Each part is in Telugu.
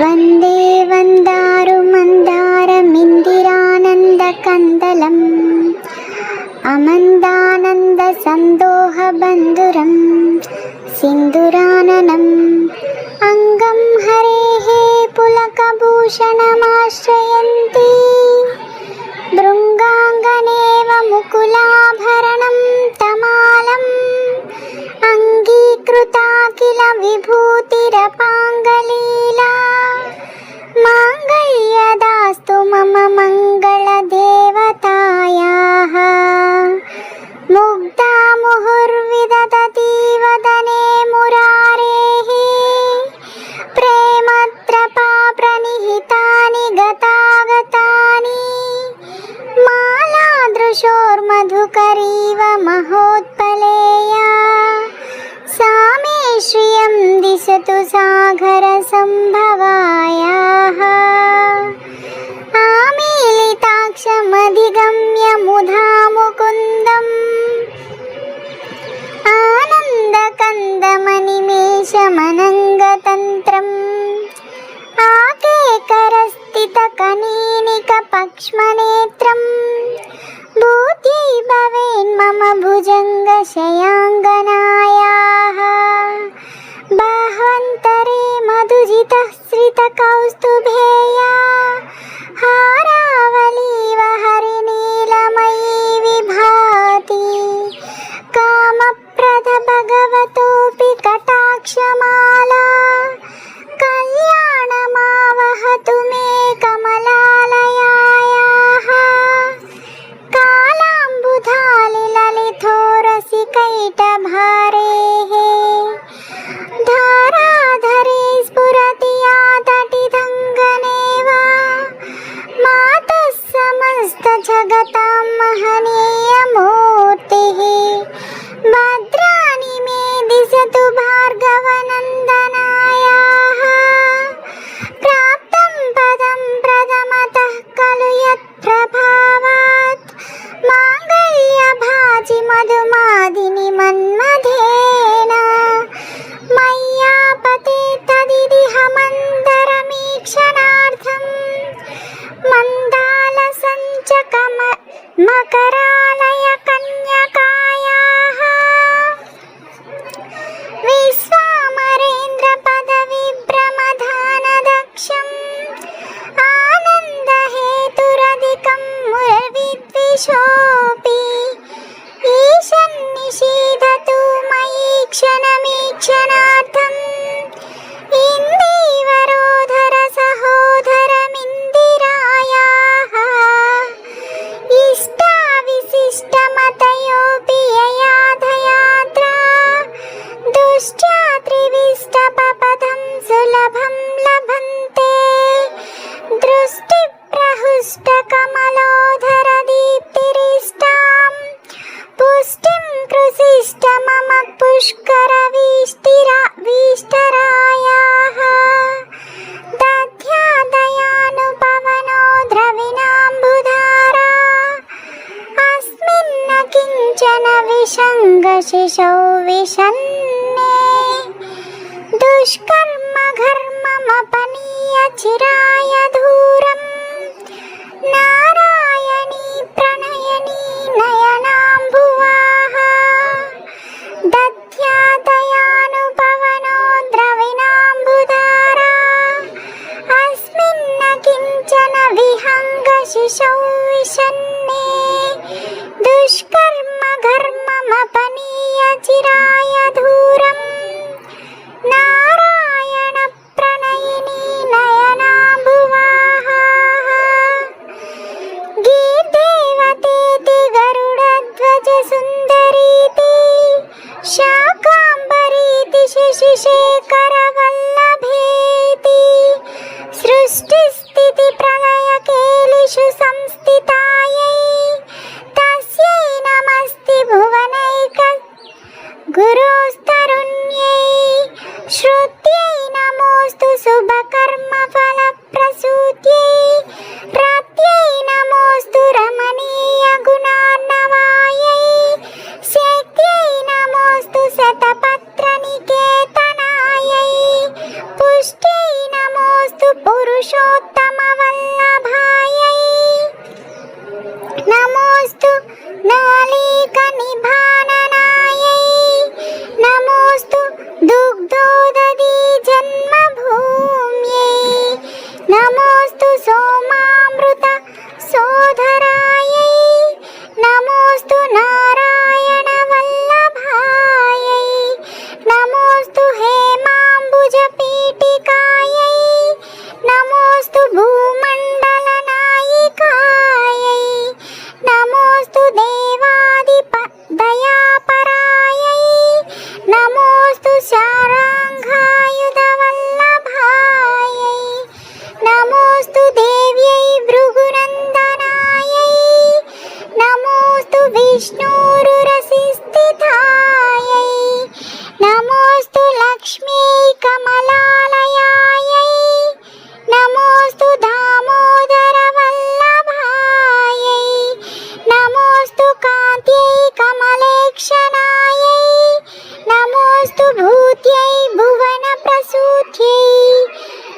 వందే వందారు మందారమిందిరానంద కందలం అమందానంద సందోహ బంధురం సింధురాననం అంగం హరేః పులకభూషణమాశ్రయంతి భృంగాంగనేవ ముకులాభరణం తమాలం అంగీకృతాఖిల విభూతిరపాంగలీలా మాంగళ్యదాస్తు మమ మంగళదేవతాయాః ముగ్ధా ముహుర్విదదతి వదనే మురారేః ప్రేమత్రపా ప్రణిహితాని గతాగతాని మాలాదృశోర్మధుకరీవ మహోత్పలేయా सा मे श्रियं दिशतु सागरसम्भवायाः आमीलिताक्षमधिगम्य मुधा मुकुन्दम् आनन्दकन्दमनिमेषमनङ्गतन्त्रम् आकेकरस्थितकनीनिकपक्ष्मनेत्रम् भूत्यै भवेन्मम भुजङ्गशयाङ्गनायाः बाह्वन्तरे मधुजितः श्रितकौस्तुभेया हारावलीव हरिनीलमयी विभाति कामप्रद भगवतोऽपि कटाक्षमाला कल्याणमावहतु मे कमलालयायाः कालाम्बुधालिललिथोरसिकैटभारेः धाराधरे स्फुरति या तटिदङ्गनेव मातः समस्तजगतां महनीयमूर्तिः भद्राणि मे दिशतु भार्गवनन्दनायाः प्राप्तं पदं प्रथमतः खलु यत्प्रभावात् माङ्गल्यभाजि मधुमादिनि मन्मथेन मय्यापते तदिह मन्दरमीक्षणार्थं मन्दालसञ्चकम मकरालय कन्यकायाः विश्वामरेन्द्रपदविभ्रमधानदक्षम् आनन्दहेतुरधिकं मुरविद्विषोऽपि ईशन्निषीदतु मयि क्षणमीक्षणार्थम् इन्दीवरोधर सहोदरमिन्दिरायाः इष्टाविशिष्टमतयोऽपि ययाधयात्रा दुष्ट्या त्रिविष्टपपदं सुलभं लभन्ते दृष्टिप्रहृष्टकमलोधरदीप्तिरिष्टां पुष्टिं कृषिष्टमम पुष्करवीष्टरायाः दध्यादयानुपवनो द्रविणाम्बुधारा अस्मिन्न किञ्चन विसङ्गशिशौ विषन्ने दुष्कर्म घर्ममपनीय चिराय धूरम् नारायणी प्रणयनी नयनाम्बुवाः दध्यादयानुपवनो द्रविणाम्बुधारा अस्मिन्न किञ्चन विहङ्गशिशौ विषन्ने दुष्कर्म घर्ममपनीय चिराय धूरम् नारायण प्रणयिनी नयनाम्बुवाः गीर्देवतेति गरुडध्वज सुन्दरीति शाकाम्बरीति शशिशेखरवल्लभेति सृष्टिस्थितिप्रलयकेलिषु संस्थितायै तस्यै नमस्ति भुवनैक गुरोस्तरुण्यै श्रुत्यै नमोऽस्तु शुभकर्मफलप्रसूत्यै रत्यै नमोऽस्तु रमणीयगुणार्णवायै शक्त्यै नमोऽस्तु शतपत्रनिकेतनायै पुष्ट्यै नमोऽस्तु పురుషోత్తమ వల్లభాయై నమోస్తు నాళిక నిభాననాయై నమోస్తు దుగ్ధోదధి జన్మభూమ్యై నమోస్తు సోమామృత సోదరాయై నమోస్తు నారాయణ వల్లభాయై నమోస్తు హేమాంబుజ పీఠికాయై నమోస్తు భూమండల నాయికాయై నమోస్తు దేవాదిప దయాపరాయై నమోస్తు శారాంగాయుధ వల్లభాయై నమోస్తు దేవ్యై భృగునందనాయై నమోస్తు విష్ణురురసిస్థితాయై నమోస్తు లక్ష్మీ కమలాలయాయై నమోస్తు దామోదర వల్లభాయై నమోస్తు కాంత్యై కమలేక్షణాయై నమోస్తు భూత్యై భువన ప్రసూత్యై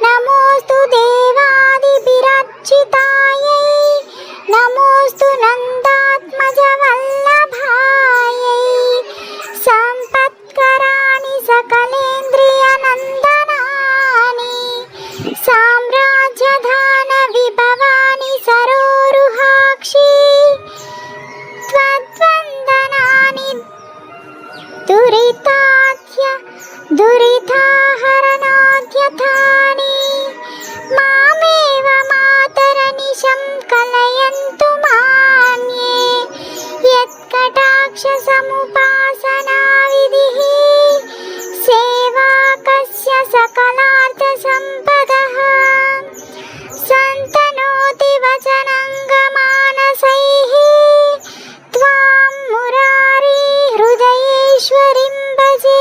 నమోస్తు దేవాది విరచితాయై నమోస్తు నందాత్మజ వల్లభాయై సంపత్కరాణి సకలేంద్రియ నందనాని సామ్రాజ్యధాన విభవాని సరోరుహాక్షి త్వద్వందనాని దురితాఖ్య దురితాహరణోద్యతాని మామేవ మాతరనిశం కలయంతు మాన్యే యత్కటాక్ష సముపాసనా విధిః సేవాకస్య సకలార్థ సంపదః సంతనోతి వచనంగమానసైః త్వాం మురారి హృదయేశ్వరిం భజే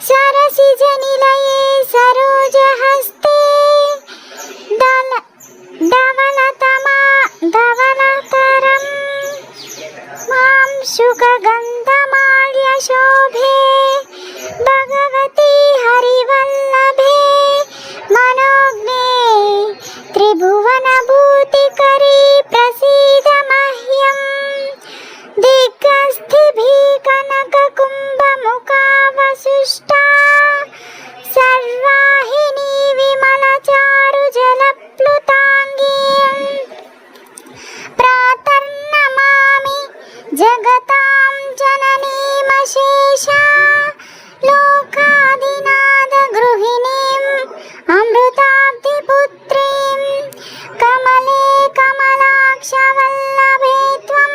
సరసిజ నిలయే సరోజహస్తే ధవలతరం మాం శుకగంధమాల్య శోభే భగవతి హరివల్లభే మనోజ్ఞే త్రిభువన భూతికరీ ప్రసీద మహ్యం దిగ్గస్థిభిః కనక కుంభముఖావశిష్టా సర్వాహిని విమల చారు జలప్లుతాంగీం ప్రాతర్నమామి జగతాం జననీమశేషా లోకాదినాద గృహిణీం అమృతాబ్ధిపుత్రీం కమలే కమలాక్ష వల్లభే త్వం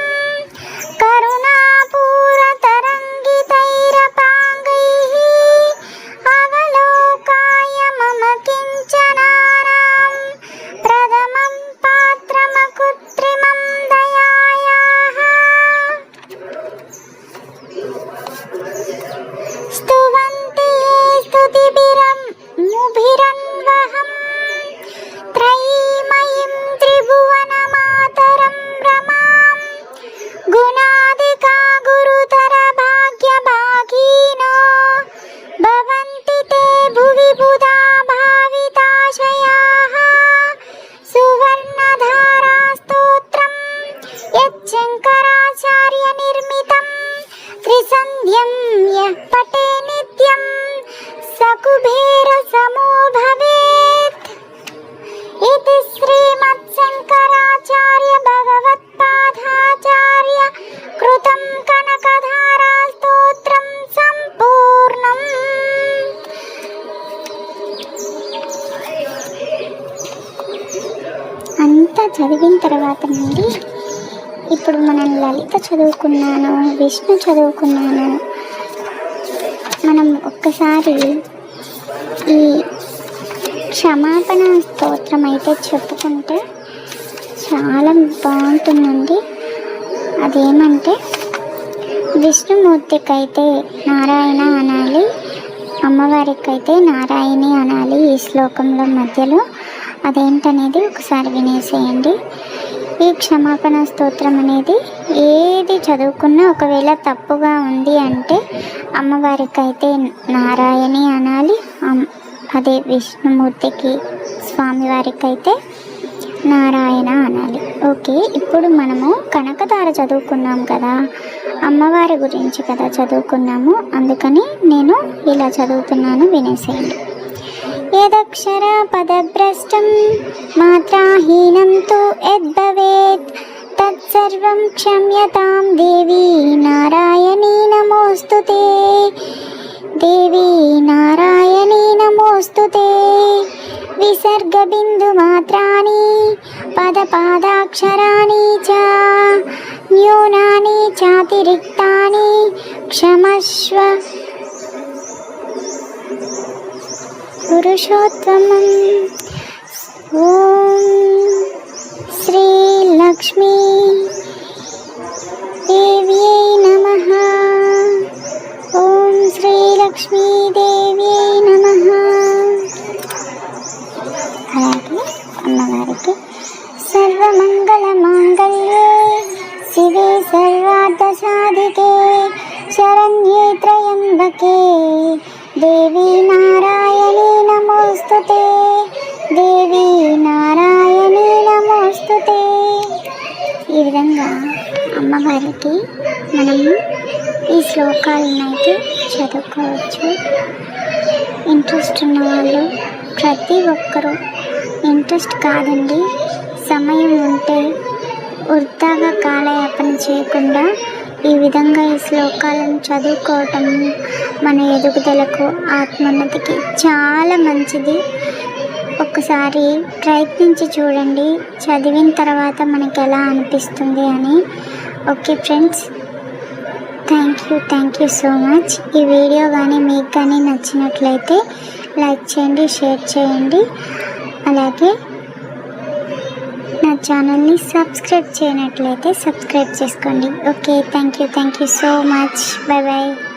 కరుణాపూరతరంగితైరపాంగైః అవలోకాయ మమ కించనానాం ప్రథమం పాత్రమకృత్రిమం దయాయాః స్తువంతి ఏ స్తుతిభిరన్వహం త్రయీమయీం త్రిభువనమాతరం రమాం గుణాదికా గురుతర భాగ్యభాగినో భవంతి తే భువి బుధా భావితాశయాః సువర్ణధారా స్తోత్రం యచ్చంకరాచార్య నిర్మితం త్రిసంధ్యం యః పఠే నిత్యం సకుబేర సమో భవేత్ ఇది శ్రీమత్శంకరాచార్య భగవత్పాదాచార్య కృతం కనకధారా స్తోత్రం సంపూర్ణం. అంతా చదివిన తర్వాత నుండి ఇప్పుడు మనం లలిత చదువుకున్నాను, విష్ణు చదువుకున్నాను. మనం ఒక్కసారి ఈ క్షమాపణ స్తోత్రం అయితే చెప్పుకుంటే చాలా బాగుంటుందండి. అదేమంటే విష్ణుమూర్తికి అయితే నారాయణ అనాలి, అమ్మవారికి అయితే నారాయణి అనాలి. ఈ శ్లోకంలో మధ్యలో అదేంటనేది ఒకసారి వినేసేయండి. ఈ క్షమాపణ స్తోత్రం అనేది ఏది చదువుకున్నా ఒకవేళ తప్పుగా ఉంది అంటే అమ్మవారికి అయితే నారాయణి అనాలి, అదే విష్ణుమూర్తికి స్వామివారికి అయితే నారాయణ అనాలి. ఓకే, ఇప్పుడు మనము కనకధార చదువుకున్నాం కదా, అమ్మవారి గురించి కదా చదువుకున్నాము, అందుకని నేను ఇలా చదువుతున్నాను, వినేసేయండి. యదక్షర పదభ్రష్టం మాత్రాహీనం తు యద్భవేత్ తత్సర్వం క్షమ్యతాం దేవి నారాయణీ నమోస్తుతే. దేవి నారాయణీ నమోస్తుతే. విసర్గ బిందు మాత్రాని పదపాదాక్షరాణి చ న్యూనాని చాతిరిక్తాని క్షమస్వ పురుషోత్తమం. ఓం శ్రీ లక్ష్మీ దేవ్యై నమః. ఓం శ్రీ లక్ష్మీ దేవ్యై నమః. అలాగే అమ్మవారికి సర్వమంగళ మాంగళ్యే శివే సర్వార్థ సాధికే శరణ్యే త్రయంబకే దేవి నారాయణీ నమోస్తుతే. దేవి నారాయణీ నమోస్తుతే. ఈ విధంగా అమ్మవారికి మనము ఈ శ్లోకాలను అయితే చదువుకోవచ్చు. ఇంట్రెస్ట్ ఉన్న వాళ్ళు ప్రతి ఒక్కరూ, ఇంట్రెస్ట్ కాదండి, సమయం ఉంటే వృధాగా కాలయాపన చేయకుండా ఈ విధంగా ఈ శ్లోకాలను చదువుకోవటం మన ఎదుగుదలకు, ఆత్మోన్నతికి చాలా మంచిది. ఒక్కసారి ప్రయత్నించి చూడండి, చదివిన తర్వాత మనకి ఎలా అనిపిస్తుంది అని. Okay friends, thank you so much. ఈ వీడియో కానీ మీకు కానీ నచ్చినట్లయితే లైక్ చేయండి, షేర్ చేయండి. అలాగే నా ఛానల్ని సబ్స్క్రైబ్ చేయనట్లయితే సబ్స్క్రైబ్ చేసుకోండి. Okay, thank you so much. Bye bye.